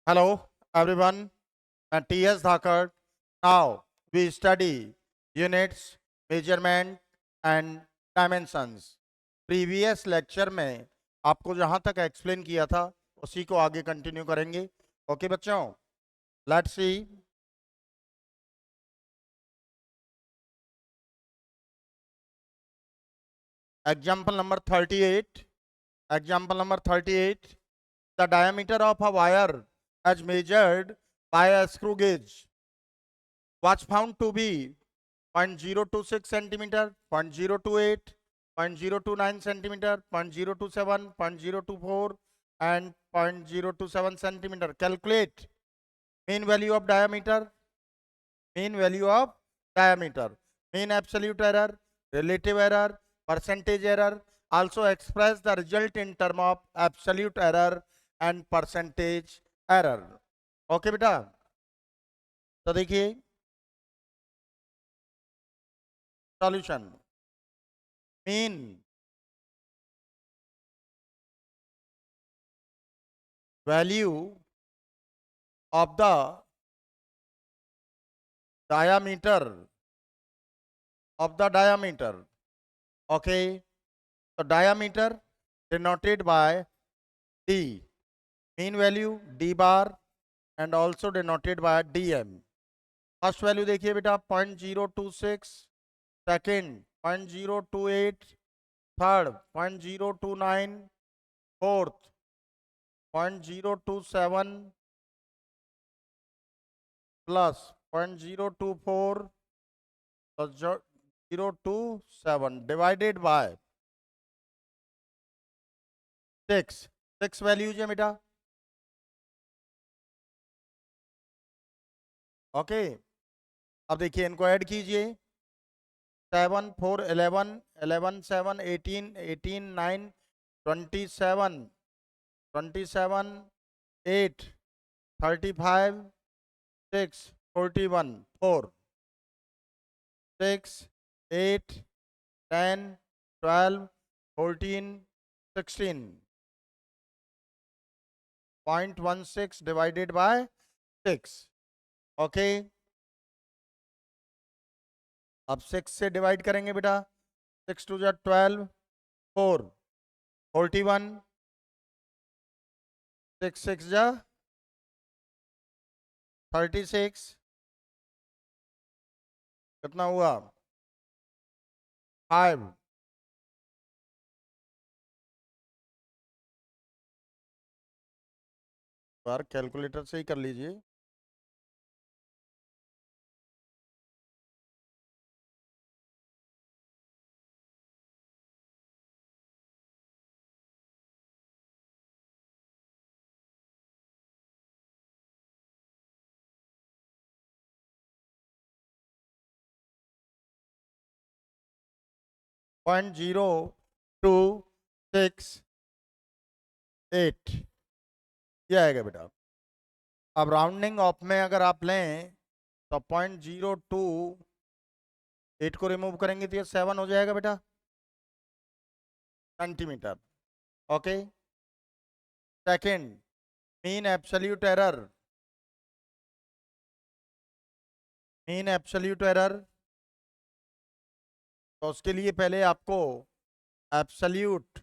Hello, everyone. I'm T.S. Thakur. Now we study units, measurement and dimensions. Previous lecture में आपको जहां तक explain किया था उसी को आगे कंटिन्यू करेंगे. ओके बच्चों, let's see. Example number 38. Example number 38. The diameter of a wire as measured by a screw gauge was found to be 0.026 centimeter, 0.028, 0.029 centimeter, 0.027, 0.024 and 0.027 centimeter. Calculate mean value of diameter, mean value of diameter, mean absolute error, relative error, percentage error. Also express the result in term of absolute error and percentage error. Okay बेटा, तो देखिए solution. mean value of the diameter okay, so diameter denoted by d, mean value d bar and also denoted by dm. First value देखिए बेटा 0.026, second 0.028, third 0.029, fourth 0.027 plus 0.024 plus 027 divided by 6 values है बेटा. Okay, अब देखिए इनको add कीजिए. 7 4 11, 11 7 18, 18 9 27, 27 8 35 6 41 4 6 8 10 12 14 16 0.16 divided by 6. Okay, अब 6 से डिवाइड करेंगे बेटा. 6 2 जा 12, 4 41, 6 6 जा 36, कितना हुआ 5. बार कैलकुलेटर से ही कर लीजिए. पॉइंट 0.268 ये आएगा बेटा. अब राउंडिंग ऑफ में अगर आप लें तो 0.028 को रिमूव करेंगे तो ये 7 हो जाएगा बेटा centimetre. Okay, second mean absolute error. Mean absolute error तो उसके लिए पहले आपको एब्सोल्यूट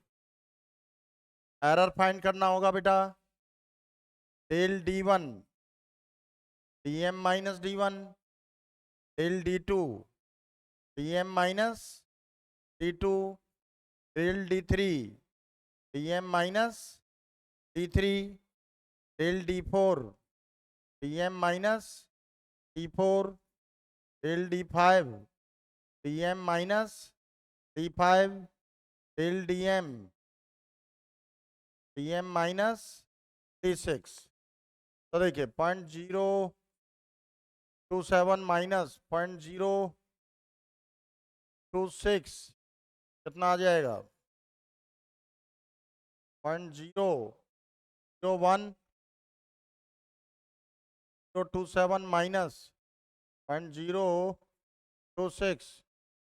एरर फाइंड करना होगा बेटा. Del d1 dm minus d1, del d2 dm minus d2, del d3 dm minus d3, del d4 dm minus d4, del d5 dm minus d5, del dm dm minus d6. तो देखिए 0.027 minus 0.026 कितना आ जाएगा 0.001, 027 minus 0.026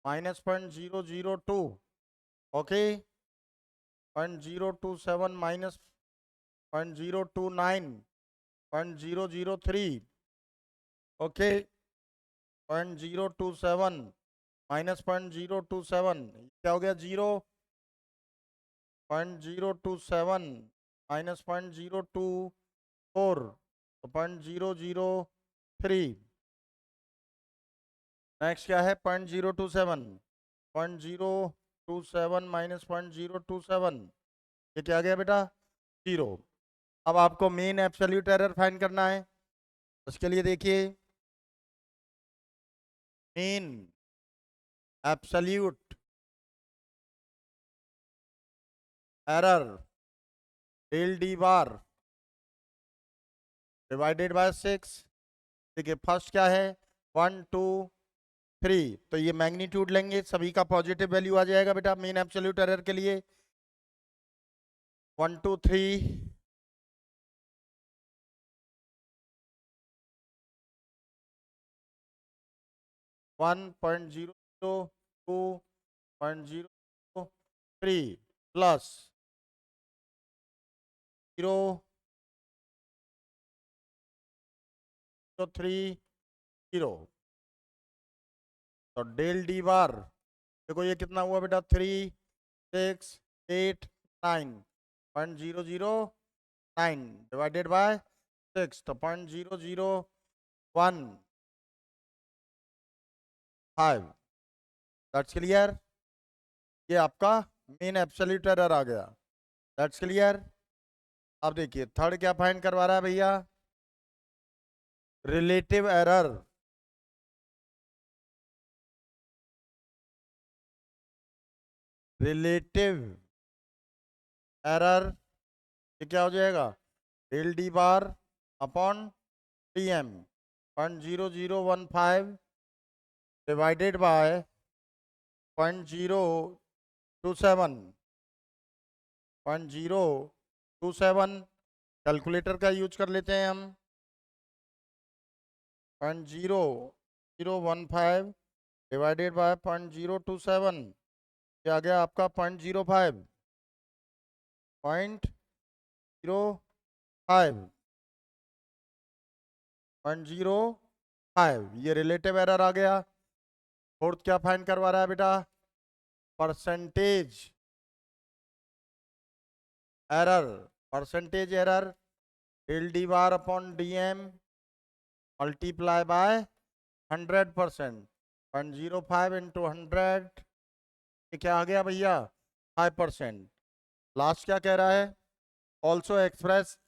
minus 0.002. Okay, 0.027 minus 0.029 0.003, okay, 0.027 minus 0.027 क्या हो गया, 0.027 minus 0.024, तो 0.003। Next क्या है, 0.027, 0.027 माइनस 0.027, ये क्या गया बेटा, 0। अब आपको मेन एब्सोल्यूट एरर फाइंड करना है। उसके लिए देखिए, mean absolute error del D bar divided by 6। देखिए फर्स्ट क्या है, 1 2 3, तो ये मैग्नीट्यूड लेंगे, सभी का पॉजिटिव वैल्यू आ जाएगा बेटा मेन एब्सोल्यूट एरर के लिए। 1 2 3, 1.002.03 प्लस 0.030, तो डेल डी बार देखो ये कितना हुआ बेटा, 3689.009 डिवाइडेड बाय 6, तो 0.001 दैट्स क्लियर। ये आपका मेन एब्सोल्यूट एरर आ गया, दैट्स क्लियर। अब देखिए थर्ड क्या फाइंड करवा रहा है भैया, रिलेटिव एरर। रिलेटिव एरर ये क्या हो जाएगा, del D bar upon T M 0.0015 divided by 0.027 calculator का यूज कर लेते हैं हम। 0.0015 डिवाइडेड बाय 0.027, क्या आ गया आपका 0.05, 0.05, ये रिलेटिव एरर आ गया। फोर्थ क्या फाइंड करवा रहा है बेटा, percentage error. Percentage error del D bar upon D M multiply by 100%, 0.05 into 100, ये क्या आ गया भैया, 5%। लास्ट क्या कह रहा है, also express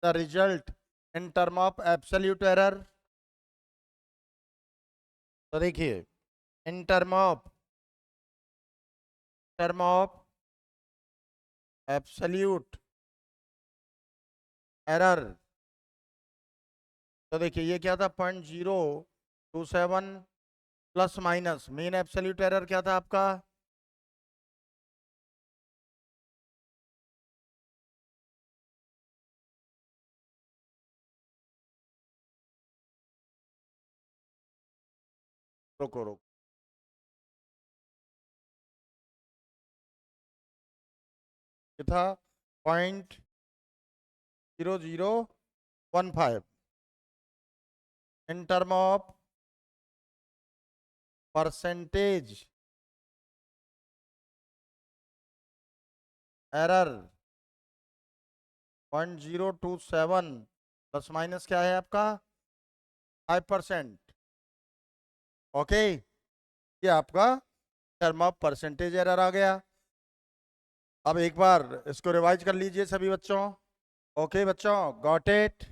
the result in term of absolute error. तो देखिए in term of absolute error, तो देखिए ये क्या था, 0.027 plus minus main absolute error क्या था आपका, रुको रुको, ये था 0.0015 in term of percentage error 0.027 plus minus क्या है आपका 5%, ओके। ये आपका टर्म ऑफ परसेंटेज एरर आ गया। अब एक बार इसको रिवाइज कर लीजिए सभी बच्चों, ओके बच्चों, गॉट इट।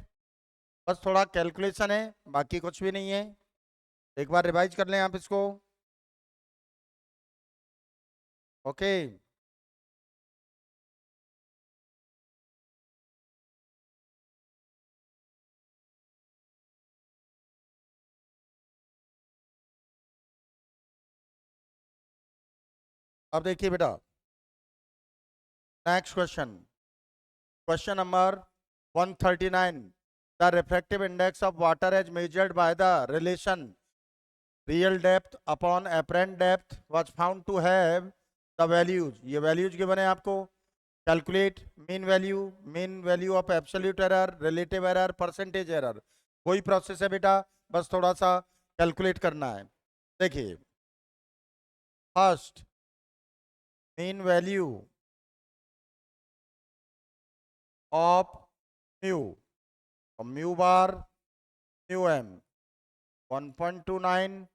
बस थोड़ा कैलकुलेशन है, बाकी कुछ भी नहीं है। एक बार रिवाइज कर लें आप इसको, ओके। अब देखिए बेटा next question, question number 139, the refractive index of water as measured by the relation real depth upon apparent depth was found to have the values. ये वैल्यूज गिवन है आपको, calculate mean value of absolute error, relative error, percentage error, वही process है बेटा, बस थोड़ा सा calculate करना है। देखिए first mean value of mu, mu bar mu M 1.29,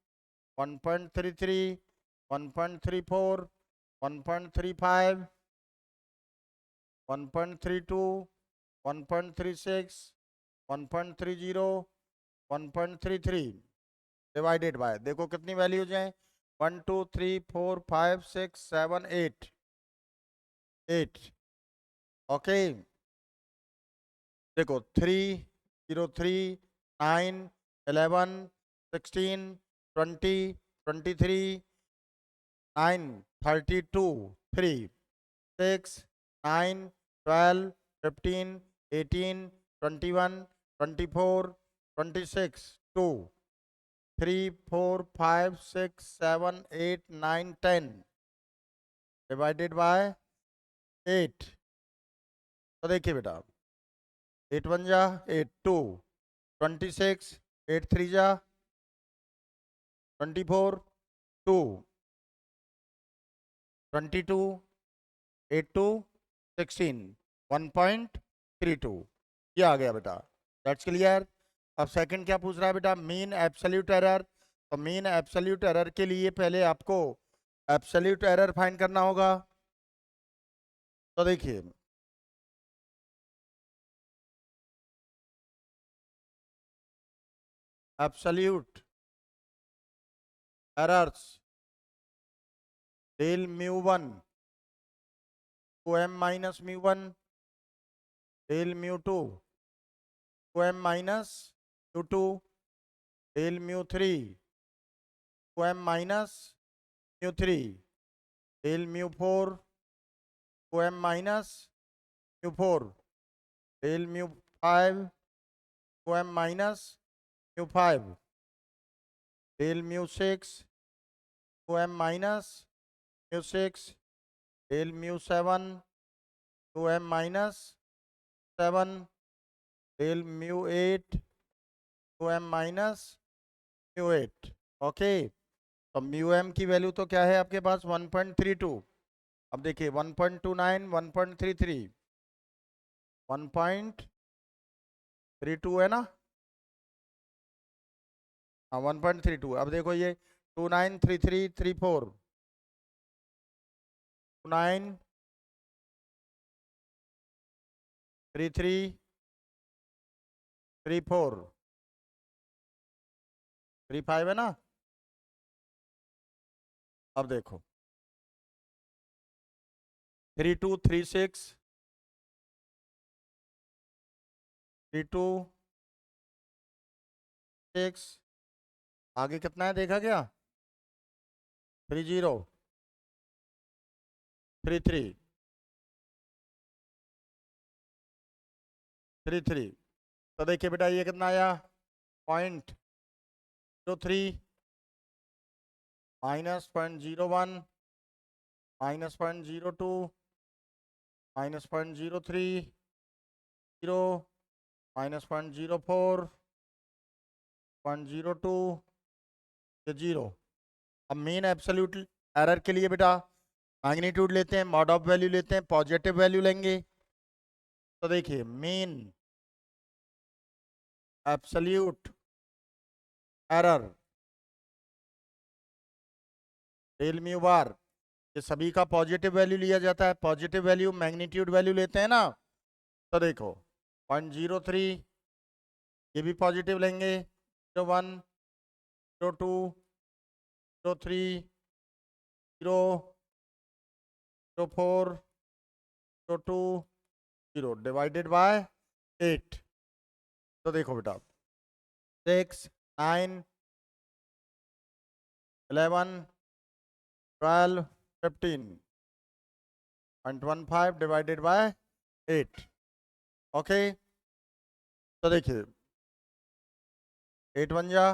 1.33, 1.34, 1.35, 1.32, 1.36, 1.30, 1.33 divided by, देखो कितनी वैल्यूज हैं, 1 2 3 4 5 6 7 8 8। ओके देखो 3 0 3 9 11 16 20 23 9 32 3 6 9 12 15 18 21 24 26 2 3 4 5 6 7 8 9 10 डिवाइडेड बाय 8। तो देखिए बेटा 8 1 जा 8 2 26 8 3 जा 24 2 22 8 2 16 1.32 ये आ गया बेटा, दैट्स क्लियर। अब सेकंड क्या पूछ रहा है बेटा, मीन एब्सोल्यूट एरर। तो मीन एब्सोल्यूट एरर के लिए पहले आपको एब्सोल्यूट एरर फाइंड करना होगा। तो देखिए absolute errors del mu one to M minus mu one del mu two M minus mu two del mu three to M minus mu three del mu four to M minus mu four del mu five to M minus mu five del mu six to M minus mu six del mu seven to M minus seven del mu eight to M minus mu eight. Okay तो mu M की value तो क्या है आपके पास 1.32। अब देखिए 1.29 1.33 1.32 है ना, हाँ 1.32। अब देखो ये 293334 29 33 34 35 है ना। अब देखो 3236 3236 आगे कितना है देखा क्या, 3033 33। तो देखिए बेटा ये कितना आया 0.03 माइनस 0.01 माइनस 0.02 माइनस 0.03 0 माइनस 0.04 0.02 ये 0। अब मेन एब्सोल्यूट एरर के लिए बेटा मैग्नीट्यूड लेते हैं, मॉड ऑफ वैल्यू लेते हैं, पॉजिटिव वैल्यू लेंगे। तो देखिए mean absolute error del mu bar, ये सभी का पॉजिटिव वैल्यू लिया जाता है, पॉजिटिव वैल्यू मैग्नीट्यूड वैल्यू लेते हैं ना। तो देखो 0.03 ये भी पॉजिटिव लेंगे, 0.1 0.2 0.3 0.4 0.2 0 डिवाइडेड बाय 8। तो देखो बेटा 6 9 11 12 15 0.15 डिवाइडेड बाय 8। ओके तो देखिए 8 1 जा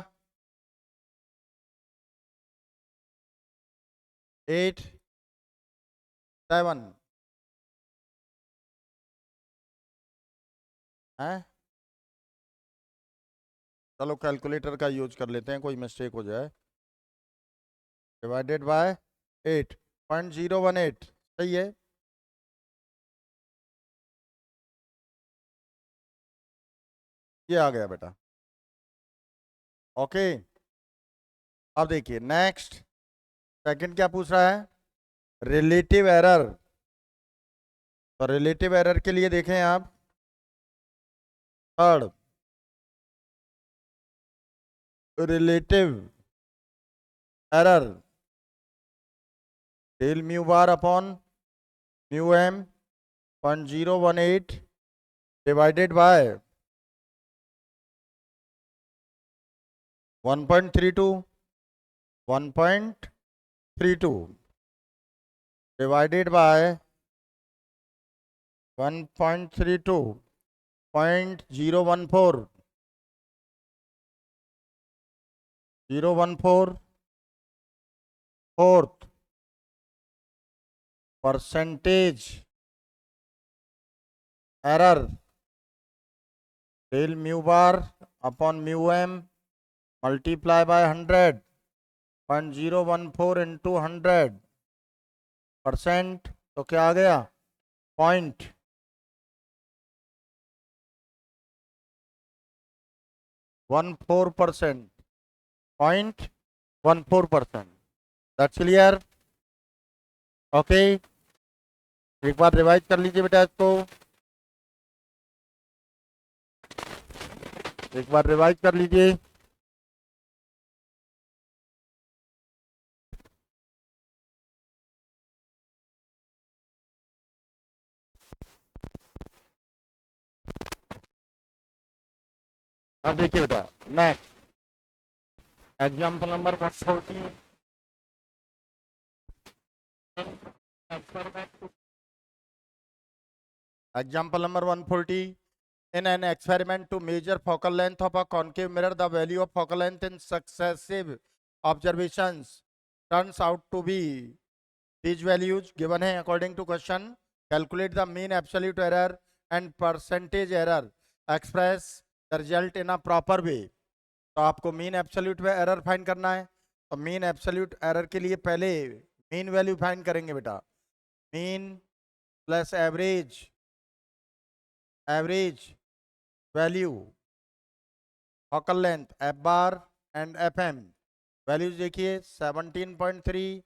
8 7 है। चलो कैलकुलेटर का यूज कर लेते हैं, कोई मिस्टेक हो जाए। डिवाइडेड बाय 8.018, सही है। ये आ गया बेटा। ओके, अब देखिए नेक्स्ट, सेकंड क्या पूछ रहा है, रिलेटिव एरर। तो रिलेटिव एरर के लिए देखें आप, third relative error, del mu bar upon mu M 0.018 divided by 1.32 divided by 1.32.014 fourth percentage error, del mu bar upon mu m multiply by 100.014 into 100%, तो क्या आ गया, 0.14%, 0.14%। That's clear. ओके, एक बार revise कर लीजिए बेटा इसको, एक बार रिवाइज कर लीजिए। अब देखिए बेटा, next example number 140, example number 140, in an experiment to measure focal length of a concave mirror, the value of focal length in successive observations turns out to be these values given है according to question. Calculate the mean absolute error and percentage error, express the result in a proper way. तो आपको mean absolute error find करना है। तो mean absolute error के लिए पहले mean value find करेंगे बेटा, mean plus average, average value focal length F bar and F M. Values देखिए 17.3,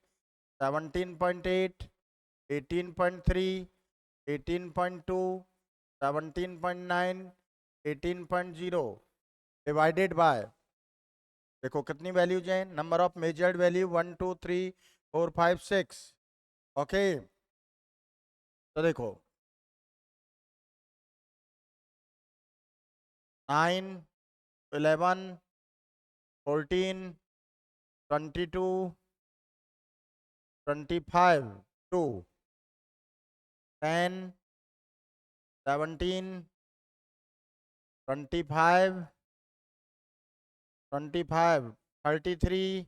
17.8, 18.3, 18.2, 17.9, 18.0 डिवाइडेड बाय, देखो कितनी वैल्यूज हैं, number of measured value 1 2 3 4 5 6। Okay, तो देखो 9, 11, 14, 22, 25, 2, 10, 17, 25, 25, 33,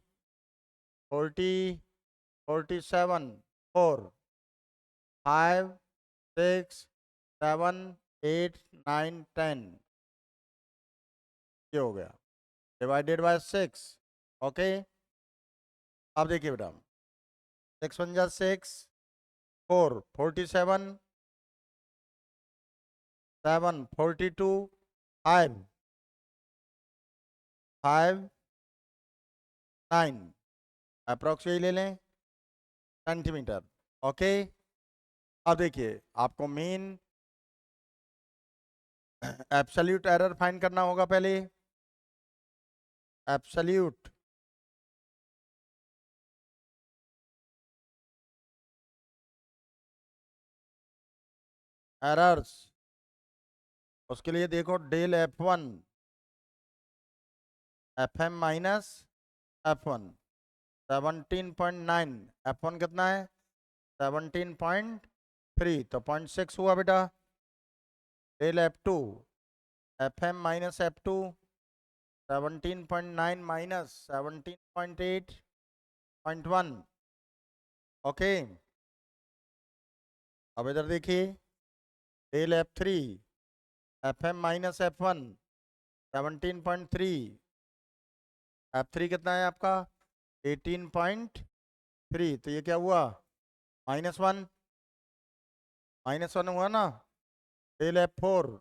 40, 47, 4, 5, 6, 7, 8, 9, 10, ये हो गया डिवाइडेड बाय 6। ओके, अब देखिए बेटा 6 1 जा 6, 4 47, 7 42, 5 5 9, अप्रोक्स यही ले लें सेंटीमीटर। ओके, अब देखिए आपको मीन एब्सोल्यूट एरर फाइंड करना होगा पहले, एब्सोल्यूट एरर्स, उसके लिए देखो del F1 FM minus F1 17.9, F1 कितना है 17.3, तो 0.6 हुआ बेटा। Del F2 FM minus F2 17.9 minus 17.8, 0.1। Okay, अब इधर देखिए del F3 FM minus F1 17.3, F3 कितना है आपका 18.3, तो ये क्या हुआ -1, -1 हुआ ना। Del F4,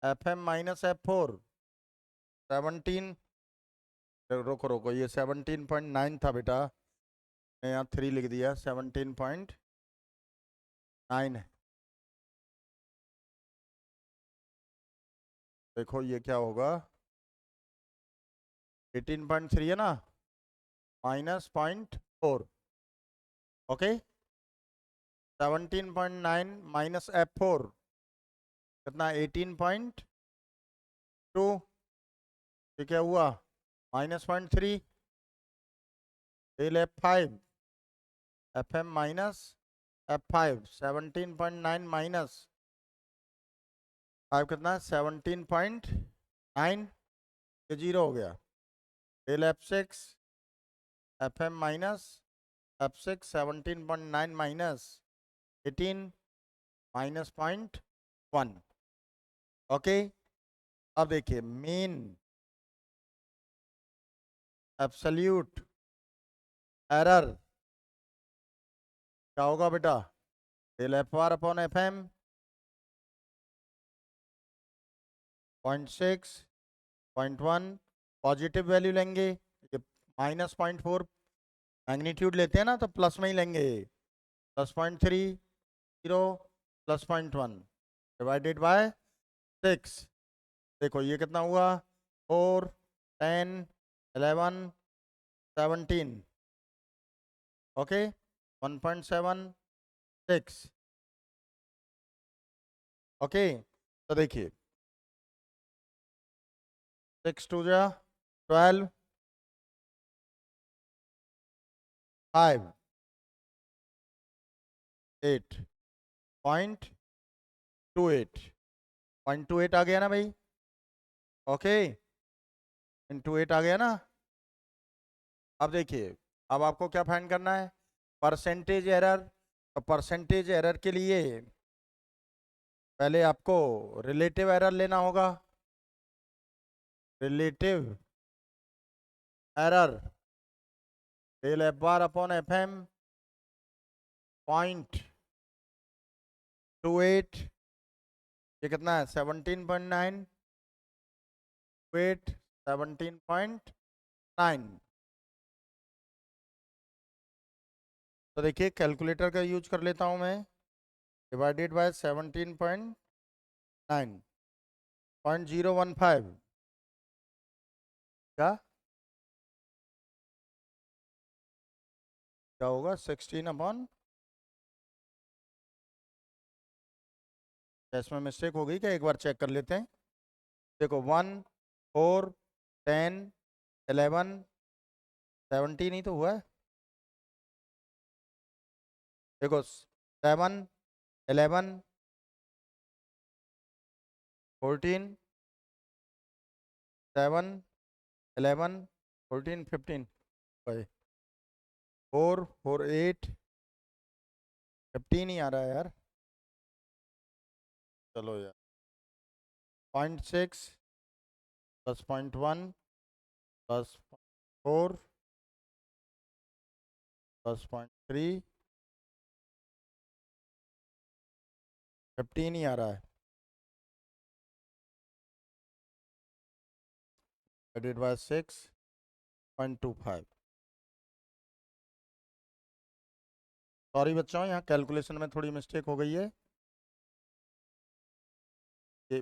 FM minus F4 17, रोको रोको, ये 17.9 था बेटा, मैं यहाँ 3 लिख दिया, 17.9 है। देखो ये क्या होगा, 18.3 है ना, -0.4, ओके। 17.9 माइनस F4 कितना 18.2, ये क्या हुआ -0.3। Del F5, FM minus F5 17.9 minus 5 कितना है 17.9, ये 0 हो गया। Del F6, FM minus F6 17.9 minus 18 -0.1, okay. अब देखिए मीन एब्सोल्यूट एरर क्या होगा बेटा, del F1 upon FM 0.6 0.1, positive value लेंगे, ये -0.4 मैग्नीट्यूड लेते हैं ना तो प्लस में ही लेंगे, +0.3 0 +0.1 डिवाइडेड बाय 6। देखो ये कितना हुआ 4 10 11 17, ओके 1.76, ओके। तो देखिए 6 2 जा 12, 5 8.28, 0.28 आ गया ना भाई, ओके, इंटू 8 आ गया ना। अब देखिए अब आपको क्या फाइंड करना है, परसेंटेज एरर। तो परसेंटेज एरर के लिए पहले आपको रिलेटिव एरर लेना होगा, relative error del F bar upon FM 0.28, ये कितना है 17.9, 8 17.9। तो देखिए कैलकुलेटर का यूज कर लेता हूँ मैं, डिवाइडेड बाय 17.9 0.015, क्या क्या होगा 16 अपॉन, इसमें मिस्टेक हो गई क्या, एक बार चेक कर लेते हैं। देखो 1 4 10 11 17 ही तो हुआ है, देखो 7 11 14 7 11 14 15, 4 4 8 15 ही आ रहा है यार, चलो यार 0.6 प्लस 0.1 प्लस 4 प्लस 0.3 15 ही आ रहा है, डिवाइडेड बाय 6.25। सॉरी बच्चों यहाँ कैलकुलेशन में थोड़ी मिस्टेक हो गई है, ये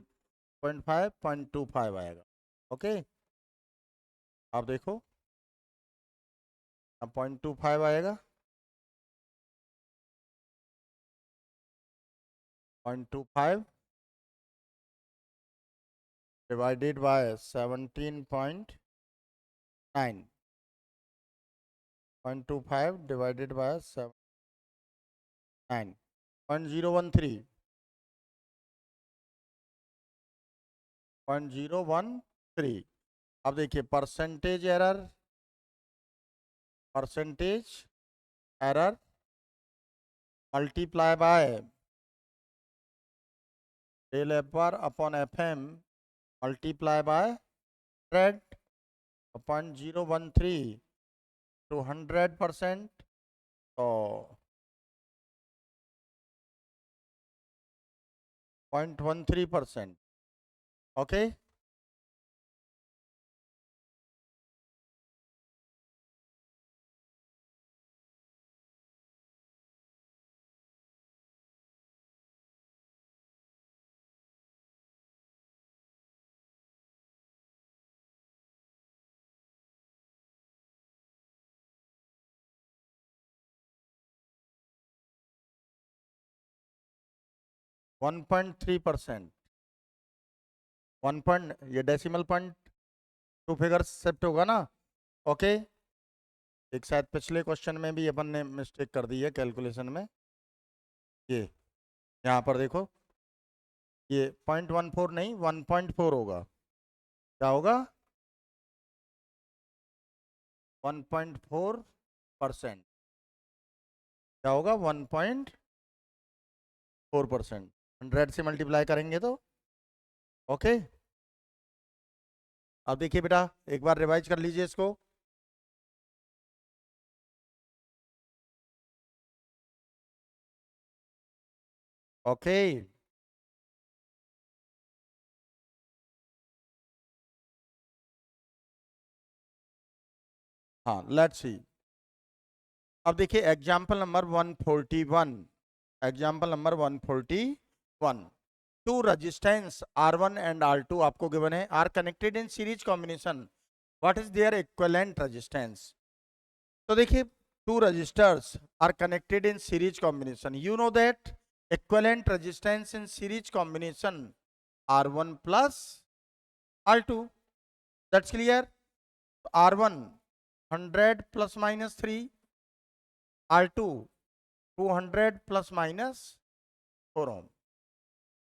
0.5 0.25 आएगा, ओके। आप देखो अब 0.25 आएगा, 0.25 डिवाइडेड बाय 17.9, 0.25 डिवाइडेड बाय 9 0.013, 0.013। अब देखिए percentage error multiply by del F bar upon F M multiply by 100 0.013 to 100%, तो 0.13%. Okay, one point 3%. ये डेसिमल पॉइंट 2 फिगर शिफ्ट होगा ना. ओके, एक शायद पिछले क्वेश्चन में भी अपन ने मिस्टेक कर दी है कैलकुलेशन में. ये यहाँ पर देखो, ये 0.14 नहीं 1.4 होगा. क्या होगा? 1.4%. क्या होगा? 1.4%. 100 से मल्टीप्लाई करेंगे तो ओके. अब देखिए बेटा, एक बार रिवाइज कर लीजिए इसको. ओके, हाँ, लेट्स सी. अब देखिए example number 141. Example number 141. Two resistance R1 and R2 आपको गिवन है, are connected in series combination. What is their equivalent resistance? तो देखिए, two resistors are connected in series combination. You know that equivalent resistance in series combination R1 plus R2. That's clear. R1 100 plus minus 3, R2 200 plus minus 4 ohm.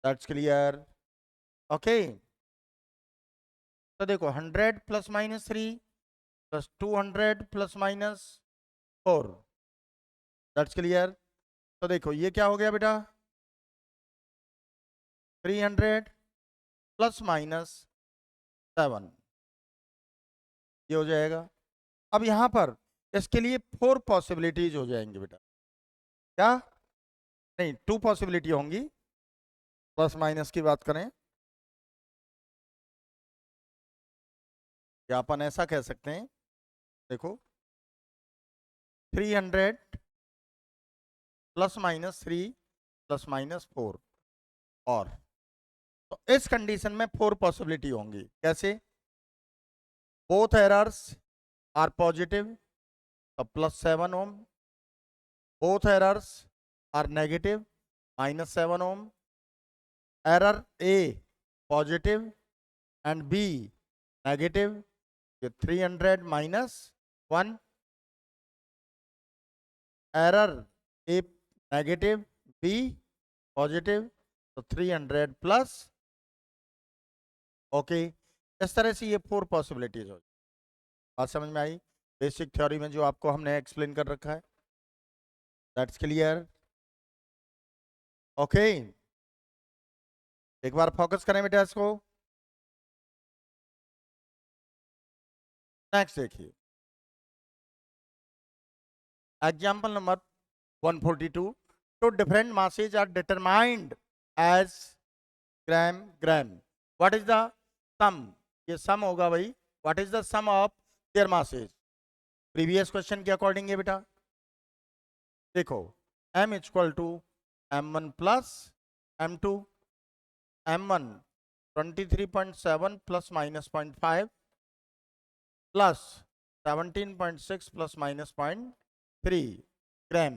That's clear. Okay. तो देखो 100 plus minus 3 plus 200 plus minus 4. That's clear. तो देखो ये क्या हो गया बेटा? 300 plus minus 7. ये हो जाएगा. अब यहां पर इसके लिए 4 पॉसिबिलिटीज हो जाएंगे बेटा. क्या? नहीं, 2 पॉसिबिलिटी होंगी. प्लस माइनस की बात करें या अपन ऐसा कह सकते हैं, देखो 300 प्लस माइनस 3 प्लस माइनस 4. और तो इस कंडीशन में 4 पॉसिबिलिटी होंगी. कैसे? बोथ एरर्स आर पॉजिटिव, तो plus 7 ohm. Both errors are negative, minus 7 ohm. Error A positive and B negative, 300 minus 1. Error A negative, B positive, तो 300 प्लस. ओके, इस तरह से ये 4 पॉसिबिलिटीज हो. बात समझ में आई? बेसिक थ्योरी में जो आपको हमने एक्सप्लेन कर रखा है. That's clear. ओके, एक बार फोकस करें बेटा इसको. नेक्स्ट देखिए example number 142. Two different masses are determined as gram gram. What is the sum? ये सम होगा भाई. What is the sum of their masses? Previous question के अकॉर्डिंग है बेटा. देखो m equal to m1 plus m2. m1 23.7 plus minus 0.5 plus 17.6 plus minus 0.3 gram.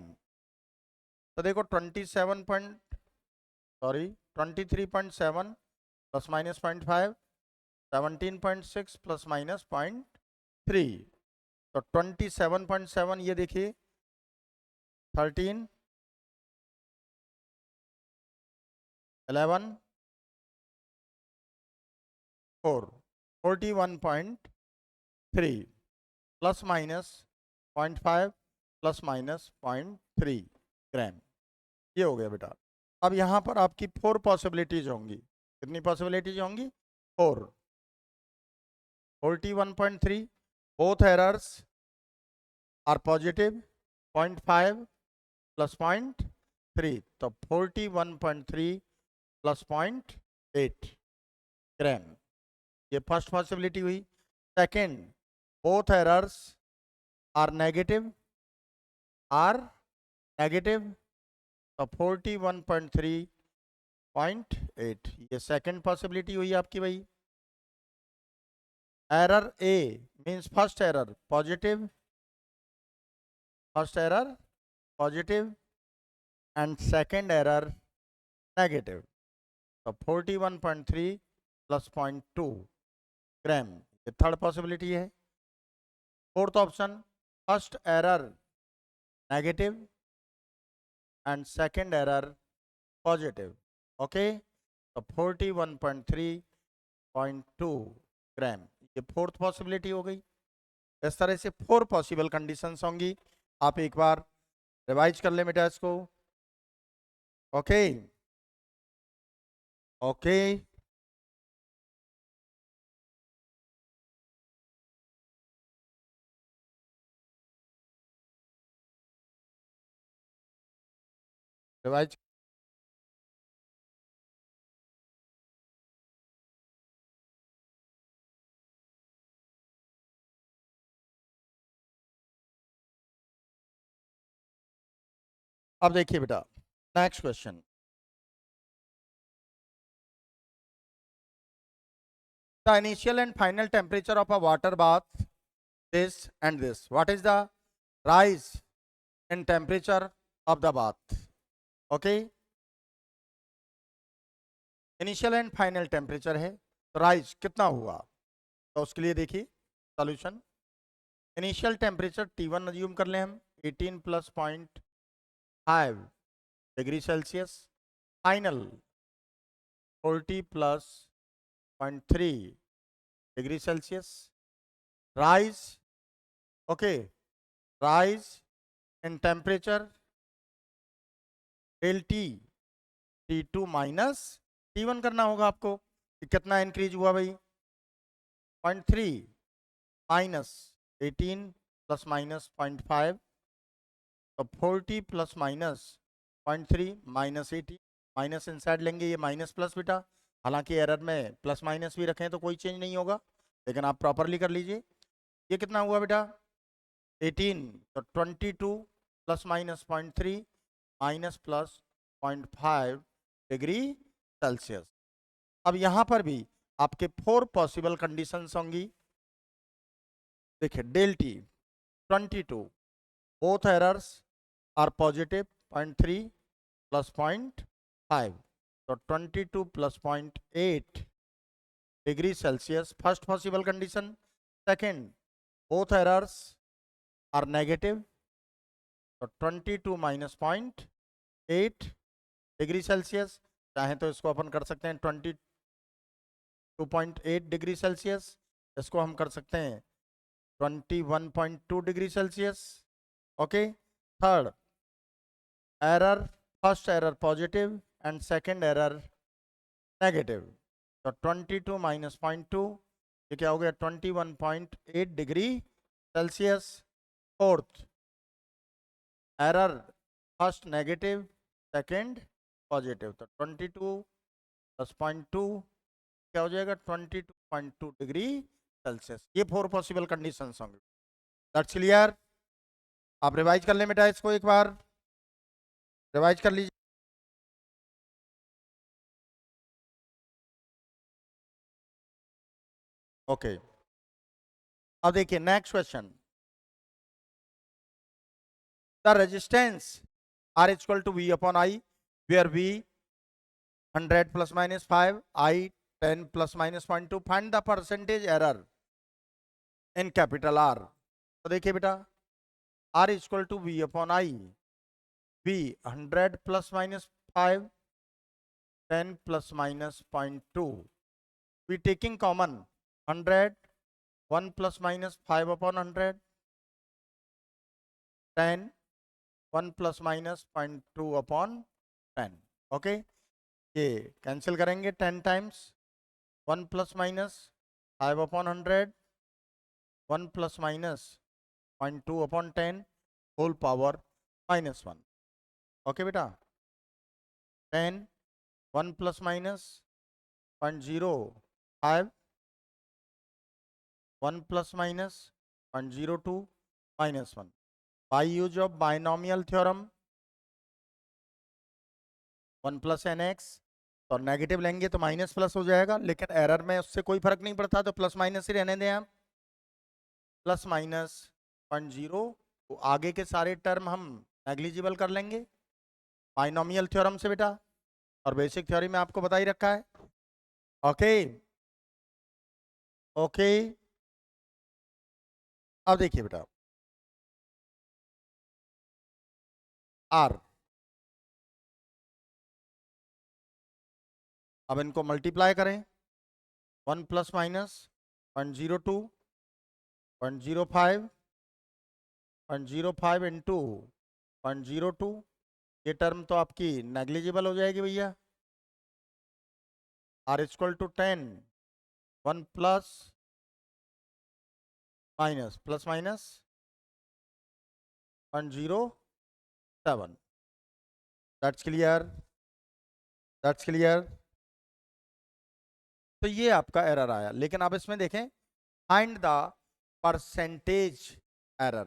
तो देखो 23.7 plus minus 0.5, 17.6 plus minus 0.3. तो 27.7 ये देखिए 13, 11, 4, 41.3 प्लस माइनस 0.5 प्लस माइनस 0.3 ग्राम. ये हो गया बेटा. अब यहाँ पर आपकी 4 पॉसिबिलिटीज होंगी। कितनी पॉसिबिलिटीज होंगी? 4। 41.3, both errors are positive, 0.5 plus 0.3, तो 41.3 plus 0.8 ग्राम, ये फर्स्ट पॉसिबिलिटी हुई। Second, both errors are negative, तो 41.3.8, ये सेकेंड पॉसिबिलिटी हुई आपकी भाई। Error A means first error positive, and second error negative, तो 41.3 प्लस 0.2 ग्राम, ये थर्ड पॉसिबिलिटी है। Fourth option, first error negative and second error positive, okay, तो 41.3.2 ग्राम, ये फोर्थ पॉसिबिलिटी हो गई। इस तरह से 4 पॉसिबल कंडीशंस होंगी। आप एक बार रिवाइज कर ले बेटा इसको। Okay okay, revise. अब देखिए बेटा, next question, the initial and final temperature of a water bath, this and this, what is the rise in temperature of the bath? Okay, initial and final temperature है, तो rise कितना हुआ? तो उसके लिए देखिए solution. Initial temperature T1 assume कर लें हम, 18 plus 0.5 degree Celsius. Final 40 plus 0.3 degree Celsius. Rise, okay, rise in temperature del T, T2 minus T1 करना होगा आपको कि कितना इंक्रीज हुआ भाई? 0.3 माइनस 18 प्लस माइनस 0.5, तो 40 plus minus 0.3 minus 80, minus inside लेंगे, ये माइनस प्लस बेटा, हालांकि एरर में प्लस माइनस भी रखें तो कोई चेंज नहीं होगा, लेकिन आप प्रॉपरली कर लीजिए। ये कितना हुआ बेटा? 18, तो 22 plus minus 0.3 minus plus 0.5 degree Celsius. अब यहां पर भी आपके 4 पॉसिबल कंडीशंस होंगी। देखिए del T 22, both errors are positive, 0.3 plus 0.5, तो 22 plus 0.8 degree Celsius, first possible condition. Second, both errors are negative, तो 22 माइनस 0.8 डिग्री सेल्सियस, चाहे तो इसको अपन कर सकते हैं 22.8 डिग्री सेल्सियस, इसको हम कर सकते हैं 21.2 degree Celsius. Okay, third error, first error positive and second error negative, तो 22 माइनस 0.2, ये क्या हो गया? 21.8 degree Celsius. Fourth error, first negative second positive, तो 22 प्लस 0.2 क्या हो जाएगा? 22.2 डिग्री सेल्सियस। ये 4 पॉसिबल कंडीशंस होंगे। That's clear? आप रिवाइज कर लें बेटा इसको, एक बार रिवाइज कर लीजिए। ओके, अब देखिए next question, the resistance R equal to V upon I, where V 100 plus minus 5, I 10 plus minus 0.2, find the percentage error in capital R। तो देखिए बेटा, R equal to V upon I, V 100 plus minus 5, 10 plus minus 0.2, we taking common 100, 1 plus minus 5 upon 100, 10, 1 plus minus 0.2 upon 10, okay, ये cancel करेंगे 10 times 1 plus minus 5/100, 1 plus minus 0.2/10 whole power -1। Okay बेटा, 10 1 plus minus 0.05 1 plus minus 0.02 -1 by use of binomial theorem 1 plus N X. और negative लेंगे तो minus plus हो जाएगा, लेकिन error में उससे कोई फर्क नहीं पड़ता, तो प्लस माइनस ही रहने दें आप। प्लस माइनस 0.0, तो आगे के सारे टर्म हम नेग्लिजिबल कर लेंगे बाइनोमियल थ्योरम से बेटा, और बेसिक थ्योरी में आपको बता ही रखा है। ओके ओके, अब देखिए बेटा, आर, अब इनको मल्टीप्लाई करें 1 प्लस माइनस 0.02 0.05 0.05 इंटू 0.02, ये टर्म तो आपकी नेग्लिजिबल हो जाएगी भैया। R equal to 10 1 plus minus 0.07। That's clear, that's clear. तो ये आपका एरर आया, लेकिन अब इसमें देखें, find the percentage error,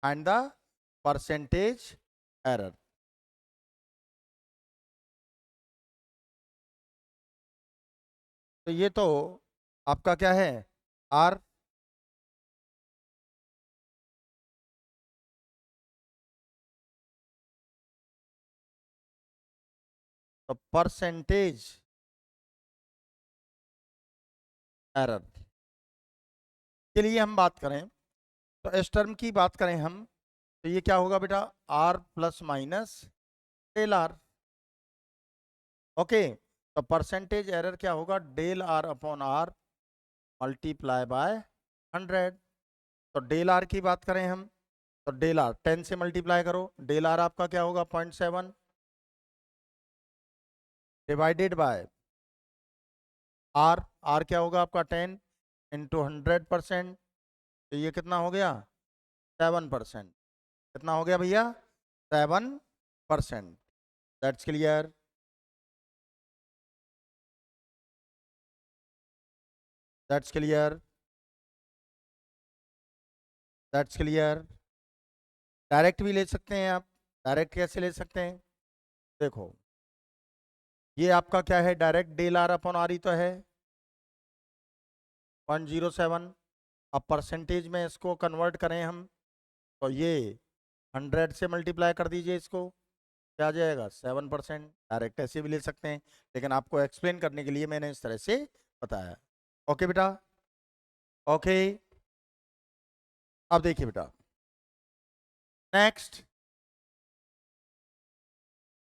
find the percentage error. तो ये तो आपका क्या है, आर, तो परसेंटेज एरर के लिए हम बात करें, तो इस टर्म की बात करें हम, तो ये क्या होगा बेटा, R plus minus del R. Okay, तो परसेंटेज एरर क्या होगा, del are upon R multiply by 100। तो डेल आर की बात करें हम, तो डेल आर 10 से मल्टीप्लाई करो, डेल आर आपका क्या होगा 0.7 डिवाइडेड बाय आर, आर क्या होगा आपका 10 इंटू 100%, तो ये कितना हो गया 7%। कितना हो गया भैया 7%। That's clear, that's clear, that's clear. Direct भी ले सकते हैं आप, डायरेक्ट कैसे ले सकते हैं, देखो ये आपका क्या है, डायरेक्ट डेल आर अपॉन आर ही तो है 107। अब परसेंटेज में इसको कन्वर्ट करें हम, तो ये 100 से मल्टीप्लाई कर दीजिए इसको, क्या आ जाएगा 7%। डायरेक्ट ऐसे भी ले सकते हैं, लेकिन आपको एक्सप्लेन करने के लिए मैंने इस तरह से बताया। ओके बेटा, ओके। अब देखिए बेटा, नेक्स्ट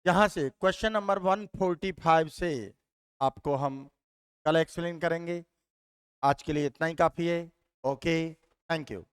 यहां से क्वेश्चन नंबर 145 से आपको हम कल एक्सप्लेन करेंगे। आज के लिए इतना ही काफी है। Okay, thank you.